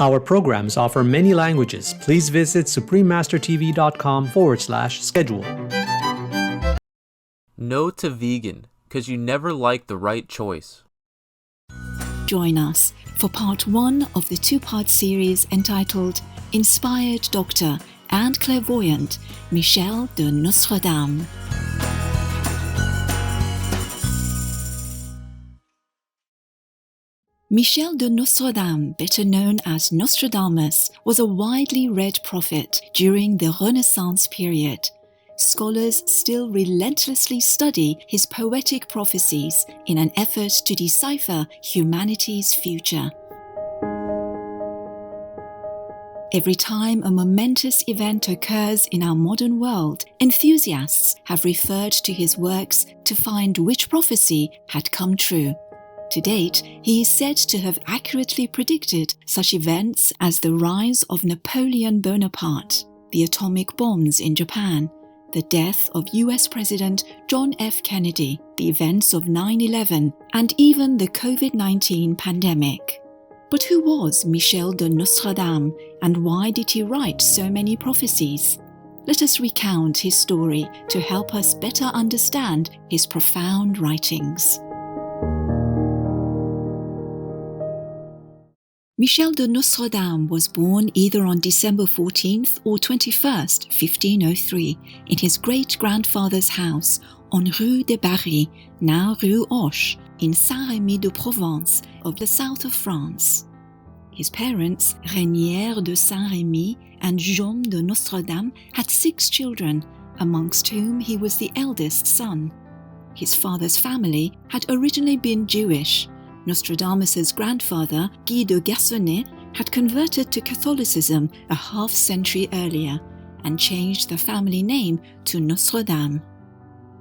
Our programs offer many languages. Please visit SupremeMasterTV.com/schedule. No to vegan, because you never like the right choice. Join us for part 1 of the 2-part series entitled Inspired Doctor and Clairvoyant, Michel de Nostredame. Michel de Nostredame, better known as Nostradamus, was a widely read prophet during the Renaissance period. Scholars still relentlessly study his poetic prophecies in an effort to decipher humanity's future. Every time a momentous event occurs in our modern world, enthusiasts have referred to his works to find which prophecy had come true. To date, he is said to have accurately predicted such events as the rise of Napoleon Bonaparte, the atomic bombs in Japan, the death of US President John F. Kennedy, the events of 9/11, and even the COVID-19 pandemic. But who was Michel de Nostredame, and why did he write so many prophecies? Let us recount his story to help us better understand his profound writings. Michel de Nostredame was born either on December 14th or 21st, 1503, in his great-grandfather's house on Rue de Barry, now Rue Hoche, in Saint-Rémy de Provence of the south of France. His parents, Régnière de Saint-Rémy and Jaume de Nostredame, had 6 children, amongst whom he was the eldest son. His father's family had originally been Jewish. Nostradamus' grandfather, Guy de Garçonnet, had converted to Catholicism a half-century earlier and changed the family name to Nostredame.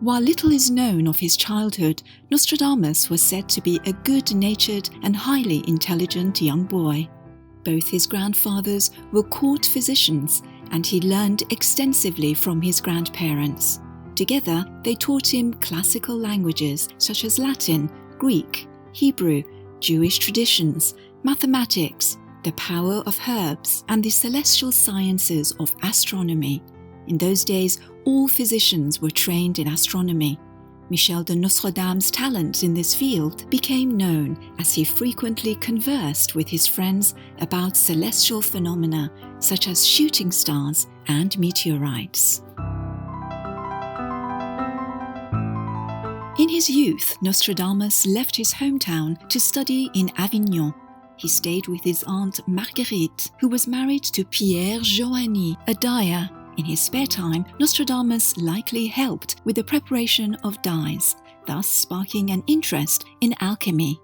While little is known of his childhood, Nostradamus was said to be a good-natured and highly intelligent young boy. Both his grandfathers were court physicians, and he learned extensively from his grandparents. Together, they taught him classical languages such as Latin, Greek, Hebrew, Jewish traditions, mathematics, the power of herbs, and the celestial sciences of astronomy. In those days, all physicians were trained in astronomy. Michel de Nostredame's talent in this field became known as he frequently conversed with his friends about celestial phenomena such as shooting stars and meteorites. In his youth, Nostradamus left his hometown to study in Avignon. He stayed with his aunt Marguerite, who was married to Pierre Joanny, a dyer. In his spare time, Nostradamus likely helped with the preparation of dyes, thus sparking an interest in alchemy.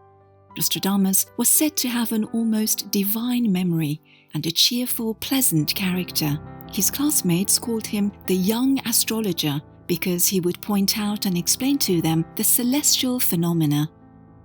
Nostradamus was said to have an almost divine memory and a cheerful, pleasant character. His classmates called him the young astrologer, because he would point out and explain to them the celestial phenomena.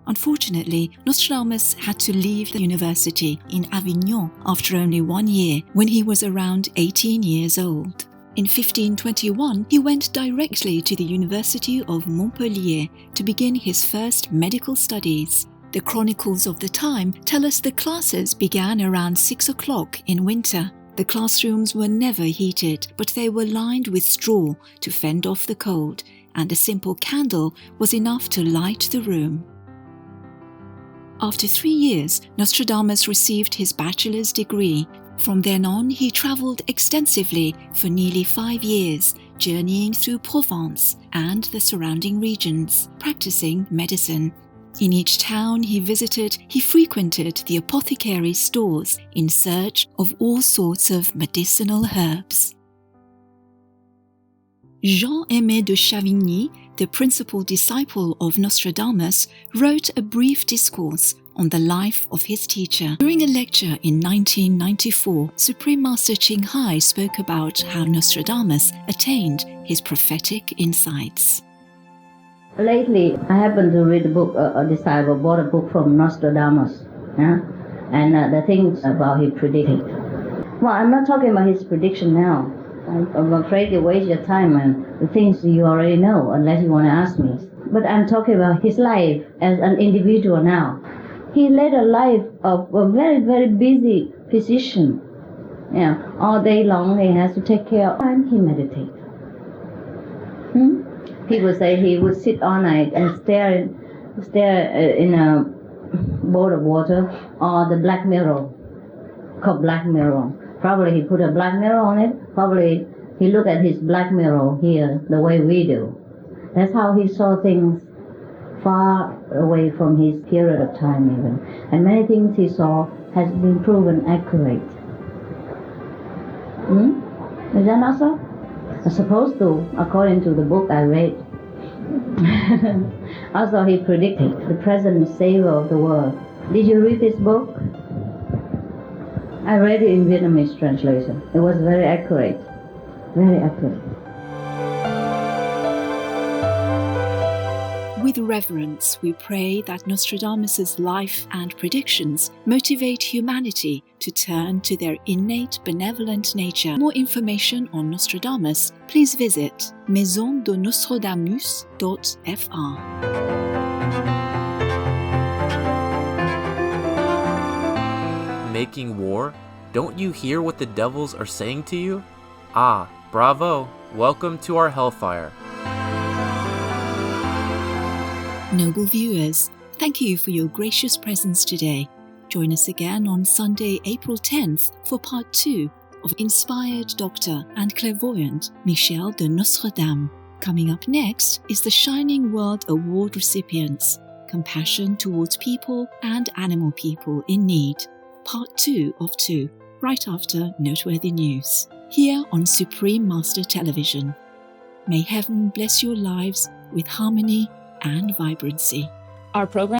Unfortunately, Nostradamus had to leave the university in Avignon after only 1 year, when he was around 18 years old. In 1521, he went directly to the University of Montpellier to begin his first medical studies. The chronicles of the time tell us the classes began around 6 o'clock in winter. The classrooms were never heated, but they were lined with straw to fend off the cold, and a simple candle was enough to light the room. After 3 years, Nostradamus received his bachelor's degree. From then on, he travelled extensively for nearly 5 years, journeying through Provence and the surrounding regions, practicing medicine. In each town he visited, he frequented the apothecary stores in search of all sorts of medicinal herbs. Jean-Aimé de Chavigny, the principal disciple of Nostradamus, wrote a brief discourse on the life of his teacher. During a lecture in 1994, Supreme Master Ching Hai spoke about how Nostradamus attained his prophetic insights. Lately, I happened to read a book, a disciple bought a book from Nostradamus, and the things about he predicted. Well, I'm not talking about his prediction now. I'm afraid to waste your time and the things you already know, unless you want to ask me. But I'm talking about his life as an individual now. He led a life of a very, very busy physician. Yeah, all day long he has to take care of time. He meditates. People say he would sit all night and stare in a bowl of water or the black mirror, called black mirror. Probably he put a black mirror on it. Probably he looked at his black mirror here the way we do. That's how he saw things far away from his period of time even. And many things he saw has been proven accurate. Is that not so? I'm supposed to, according to the book I read. Also, he predicted the present savior of the world. Did you read this book? I read it in Vietnamese translation. It was very accurate. Very accurate. With reverence, we pray that Nostradamus' life and predictions motivate humanity to turn to their innate benevolent nature. For more information on Nostradamus, please visit maisondeNostradamus.fr. Making war? Don't you hear what the devils are saying to you? Ah, bravo! Welcome to our hellfire. Noble viewers, thank you for your gracious presence today. Join us again on Sunday, April 10th for part 2 of Inspired Doctor and Clairvoyant Michel de Nostredame. Coming up next is the Shining World Award recipients, Compassion towards People and Animal People in Need, part 2 of 2, right after Noteworthy News, here on Supreme Master Television. May heaven bless your lives with harmony and vibrancy. Our program